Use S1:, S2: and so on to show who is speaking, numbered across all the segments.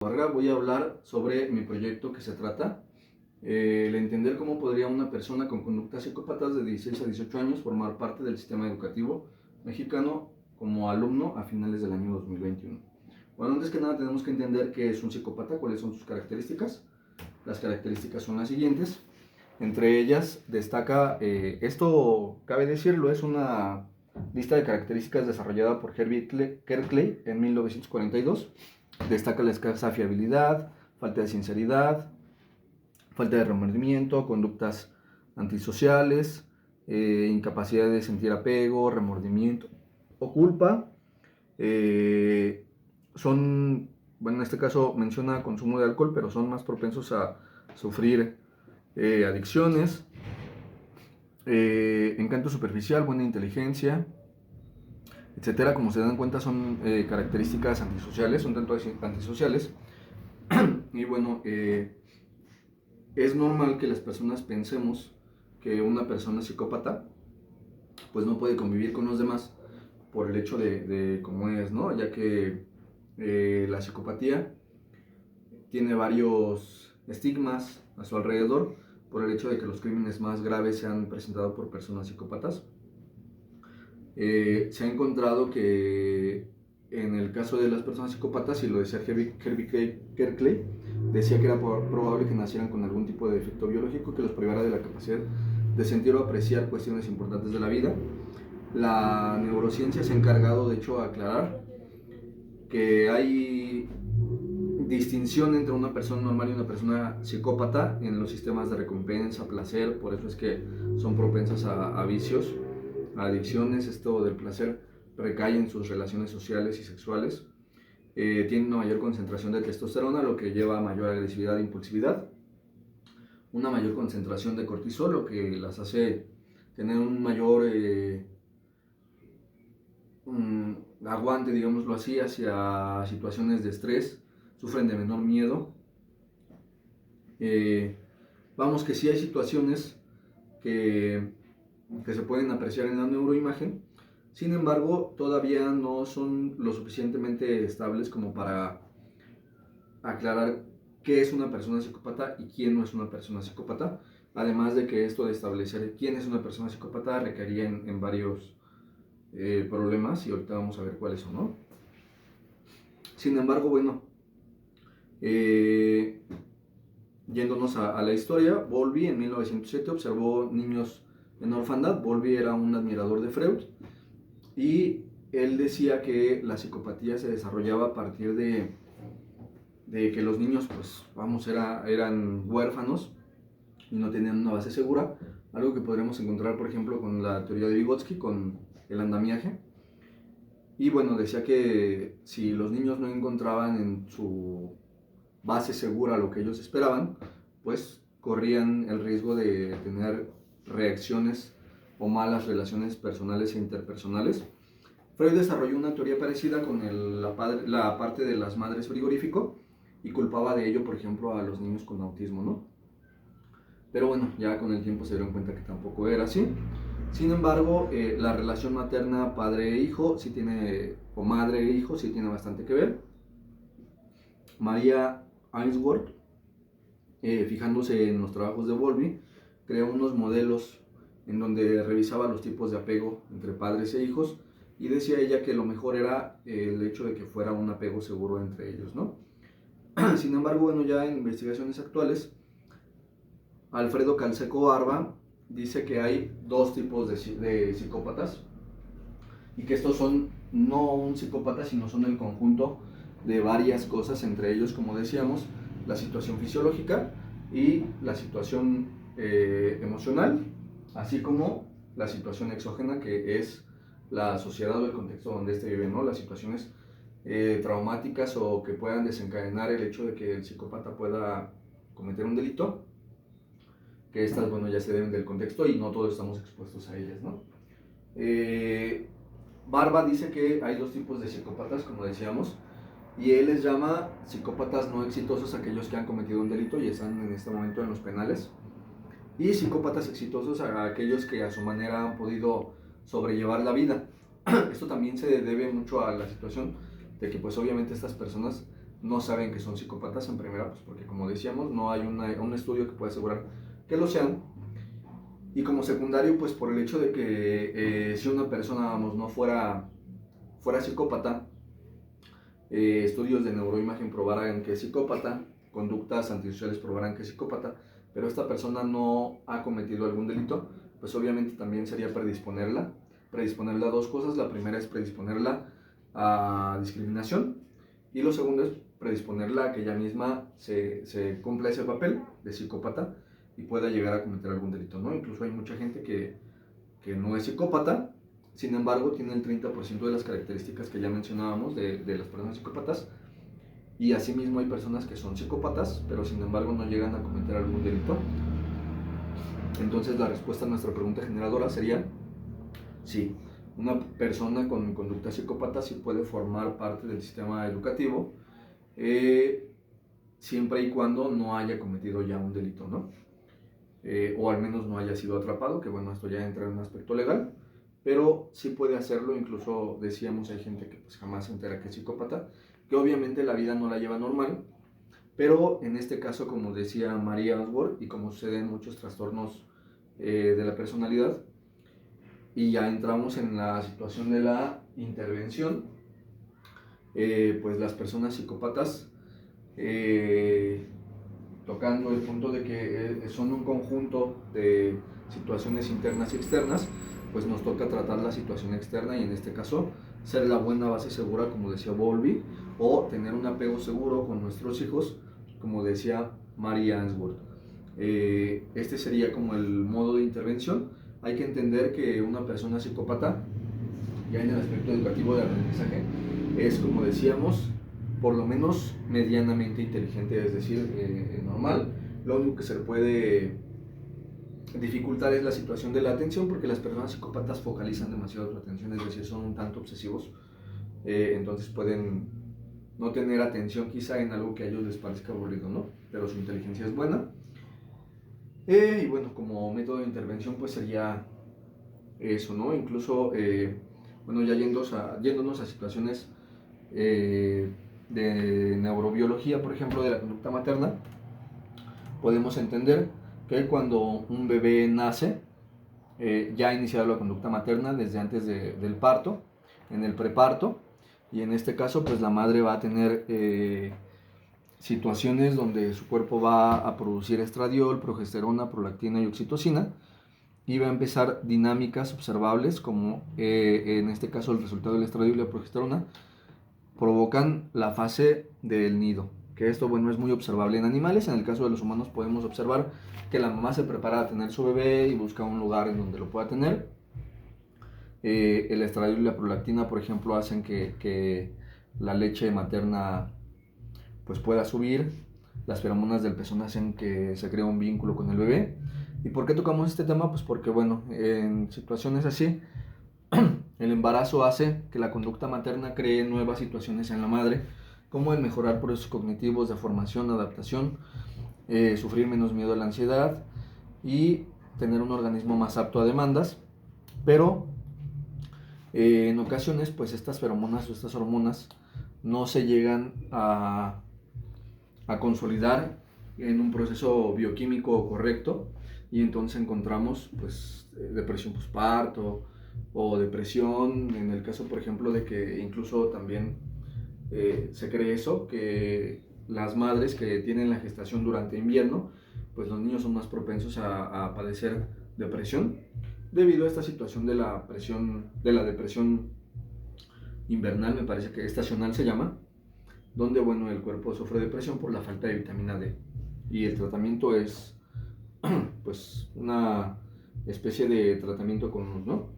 S1: Barrera voy a hablar sobre mi proyecto que se trata el entender cómo podría una persona con conductas psicópatas de 16 a 18 años formar parte del sistema educativo mexicano como alumno a finales del año 2021. Bueno, antes que nada tenemos que entender qué es un psicópata, cuáles son sus características. Las características son las siguientes. Entre ellas destaca, esto cabe decirlo, es una lista de características desarrollada por Herbie Kerkley en 1942. Destaca la escasa fiabilidad, falta de sinceridad, falta de remordimiento, conductas antisociales, incapacidad de sentir apego, remordimiento o culpa. En este caso menciona consumo de alcohol, pero son más propensos a sufrir adicciones, encanto superficial, buena inteligencia, etcétera. Como se dan cuenta, son características antisociales, un tanto antisociales. Y bueno, es normal que las personas pensemos que una persona psicópata pues no puede convivir con los demás por el hecho de cómo es, ¿no? Ya que la psicopatía tiene varios estigmas a su alrededor por el hecho de que los crímenes más graves se han presentado por personas psicópatas. Se ha encontrado que en el caso de las personas psicópatas, y lo decía Herbie Kerkley, decía que era probable que nacieran con algún tipo de defecto biológico que los privara de la capacidad de sentir o apreciar cuestiones importantes de la vida. La neurociencia se ha encargado, de hecho, a aclarar que hay distinción entre una persona normal y una persona psicópata en los sistemas de recompensa, placer. Por eso es que son propensas a vicios, a adicciones. Esto del placer recae en sus relaciones sociales y sexuales. Tienen una mayor concentración de testosterona, lo que lleva a mayor agresividad e impulsividad. Una mayor concentración de cortisol, lo que las hace tener un mayor aguante, digámoslo así, hacia situaciones de estrés. Sufren de menor miedo. Vamos que sí hay situaciones que se pueden apreciar en la neuroimagen. Sin embargo, todavía no son lo suficientemente estables como para aclarar qué es una persona psicópata y quién no es una persona psicópata. Además de que esto de establecer quién es una persona psicópata requería en varios problemas, y ahorita vamos a ver cuáles son, ¿no? Sin embargo, bueno, yéndonos a la historia, Bowlby en 1907 observó niños en orfandad. Bowlby era un admirador de Freud y él decía que la psicopatía se desarrollaba a partir de que los niños, pues vamos, eran huérfanos y no tenían una base segura, algo que podremos encontrar, por ejemplo, con la teoría de Vygotsky, con el andamiaje. Y bueno, decía que si los niños no encontraban en su base segura lo que ellos esperaban, pues corrían el riesgo de tener reacciones o malas relaciones personales e interpersonales. Freud desarrolló una teoría parecida con la parte de las madres frigorífico y culpaba de ello, por ejemplo, a los niños con autismo, ¿no? Pero bueno, ya con el tiempo se dieron cuenta que tampoco era así. Sin embargo, la relación materna padre-hijo sí tiene, o madre-hijo sí tiene bastante que ver. María Ainsworth, fijándose en los trabajos de Bowlby, creó unos modelos en donde revisaba los tipos de apego entre padres e hijos, y decía ella que lo mejor era el hecho de que fuera un apego seguro entre ellos, ¿no? Sin embargo, bueno, ya en investigaciones actuales, Alfredo Canseco Barba dice que hay dos tipos de psicópatas, y que estos son no un psicópata, sino son el conjunto de varias cosas, entre ellos, como decíamos, la situación fisiológica y la situación emocional, así como la situación exógena, que es la sociedad o el contexto donde éste vive, ¿no? Las situaciones traumáticas o que puedan desencadenar el hecho de que el psicópata pueda cometer un delito, que estas, bueno, ya se deben del contexto y no todos estamos expuestos a ellas, ¿no? Barba dice que hay dos tipos de psicópatas, como decíamos, y él les llama psicópatas no exitosos aquellos que han cometido un delito y están en este momento en los penales, y psicópatas exitosos a aquellos que a su manera han podido sobrellevar la vida. Esto también se debe mucho a la situación de que pues obviamente estas personas no saben que son psicópatas en primera, pues porque como decíamos, no hay un estudio que pueda asegurar que lo sean. Y como secundario, pues por el hecho de que si una persona, vamos, no fuera psicópata, estudios de neuroimagen probarán que es psicópata, conductas antisociales probarán que es psicópata, pero esta persona no ha cometido algún delito, pues obviamente también sería predisponerla a dos cosas. La primera es predisponerla a discriminación, y lo segundo es predisponerla a que ella misma se cumpla ese papel de psicópata y pueda llegar a cometer algún delito, ¿no? Incluso hay mucha gente que no es psicópata, sin embargo tiene el 30% de las características que ya mencionábamos de las personas psicópatas, y asimismo hay personas que son psicópatas, pero sin embargo no llegan a cometer algún delito. Entonces la respuesta a nuestra pregunta generadora sería sí. Una persona con conducta psicópata sí puede formar parte del sistema educativo, siempre y cuando no haya cometido ya un delito, ¿no? O al menos no haya sido atrapado, que bueno, esto ya entra en un aspecto legal, pero sí puede hacerlo. Incluso decíamos, hay gente que pues jamás se entera que es psicópata, que obviamente la vida no la lleva normal, pero en este caso, como decía María Answorth, y como sucede en muchos trastornos de la personalidad, y ya entramos en la situación de la intervención, pues las personas psicópatas, tocando el punto de que son un conjunto de situaciones internas y externas, pues nos toca tratar la situación externa, y en este caso ser la buena base segura, como decía Bowlby, o tener un apego seguro con nuestros hijos, como decía María Answorth. Este sería como el modo de intervención. Hay que entender que una persona psicópata, ya en el aspecto educativo de aprendizaje, es, como decíamos, por lo menos medianamente inteligente, es decir, normal. Lo único que se le puede dificultar es la situación de la atención, porque las personas psicópatas focalizan demasiado su atención, es decir, son un tanto obsesivos, entonces pueden no tener atención quizá en algo que a ellos les parezca aburrido, ¿no? Pero su inteligencia es buena. Y bueno, como método de intervención pues sería eso, ¿no? Incluso, bueno, ya yéndonos a situaciones de neurobiología, por ejemplo, de la conducta materna, podemos entender que cuando un bebé nace, ya ha iniciado la conducta materna desde antes del parto, en el preparto, y en este caso pues la madre va a tener situaciones donde su cuerpo va a producir estradiol, progesterona, prolactina y oxitocina, y va a empezar dinámicas observables como en este caso el resultado del estradiol y la progesterona provocan la fase del nido, que esto bueno es muy observable en animales. En el caso de los humanos podemos observar que la mamá se prepara a tener su bebé y busca un lugar en donde lo pueda tener. El estradiol y la prolactina, por ejemplo, hacen que la leche materna pues pueda subir. Las feromonas del pezón hacen que se cree un vínculo con el bebé. ¿Y por qué tocamos este tema? Pues porque bueno, en situaciones así, el embarazo hace que la conducta materna cree nuevas situaciones en la madre, como el mejorar procesos cognitivos de formación, adaptación, sufrir menos miedo a la ansiedad y tener un organismo más apto a demandas. Pero en ocasiones pues estas feromonas o estas hormonas no se llegan a consolidar en un proceso bioquímico correcto, y entonces encontramos pues depresión postparto o depresión, en el caso por ejemplo de que incluso también se cree eso, que las madres que tienen la gestación durante invierno, pues los niños son más propensos a padecer depresión debido a esta situación de la depresión invernal, me parece que estacional se llama, donde bueno el cuerpo sufre depresión por la falta de vitamina D, y el tratamiento es pues una especie de tratamiento común, ¿no?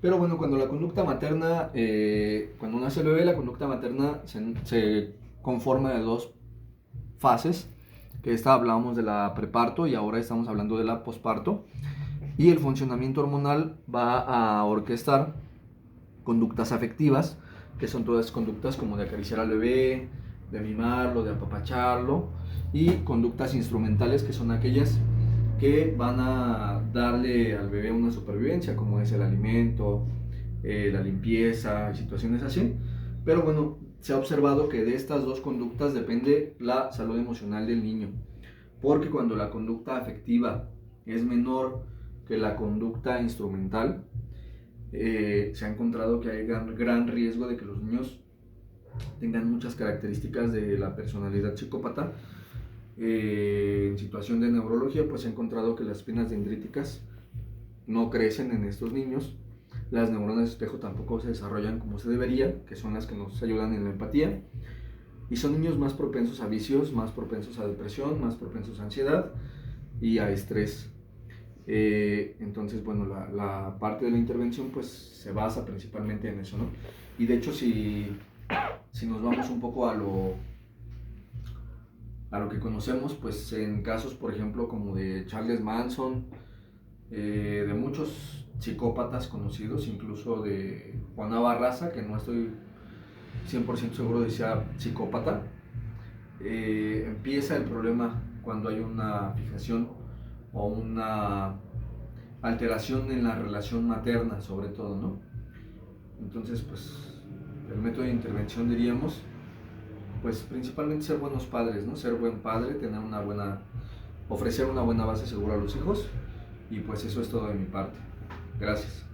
S1: Pero bueno, cuando la conducta materna, cuando nace el bebé, la conducta materna se conforma de dos fases, que esta hablábamos de la preparto y ahora estamos hablando de la posparto, y el funcionamiento hormonal va a orquestar conductas afectivas, que son todas conductas como de acariciar al bebé, de mimarlo, de apapacharlo, y conductas instrumentales, que son aquellas que van a darle al bebé una supervivencia, como es el alimento, la limpieza, situaciones así. Pero bueno, se ha observado que de estas dos conductas depende la salud emocional del niño, porque cuando la conducta afectiva es menor que la conducta instrumental, se ha encontrado que hay gran riesgo de que los niños tengan muchas características de la personalidad psicópata. En situación de neurología, pues se ha encontrado que las espinas dendríticas no crecen en estos niños, las neuronas espejo tampoco se desarrollan como se debería, que son las que nos ayudan en la empatía, y son niños más propensos a vicios, más propensos a depresión, más propensos a ansiedad y a estrés. Entonces, bueno, la parte de la intervención pues se basa principalmente en eso, ¿no? Y de hecho, si nos vamos un poco a lo que conocemos, pues en casos, por ejemplo, como de Charles Manson, de muchos psicópatas conocidos, incluso de Juana Barraza, que no estoy 100% seguro de si sea psicópata, empieza el problema cuando hay una fijación o una alteración en la relación materna, sobre todo, ¿no? Entonces, pues, el método de intervención, diríamos, pues principalmente ser buenos padres, ¿no? Ser buen padre, ofrecer una buena base segura a los hijos, y pues eso es todo de mi parte. Gracias.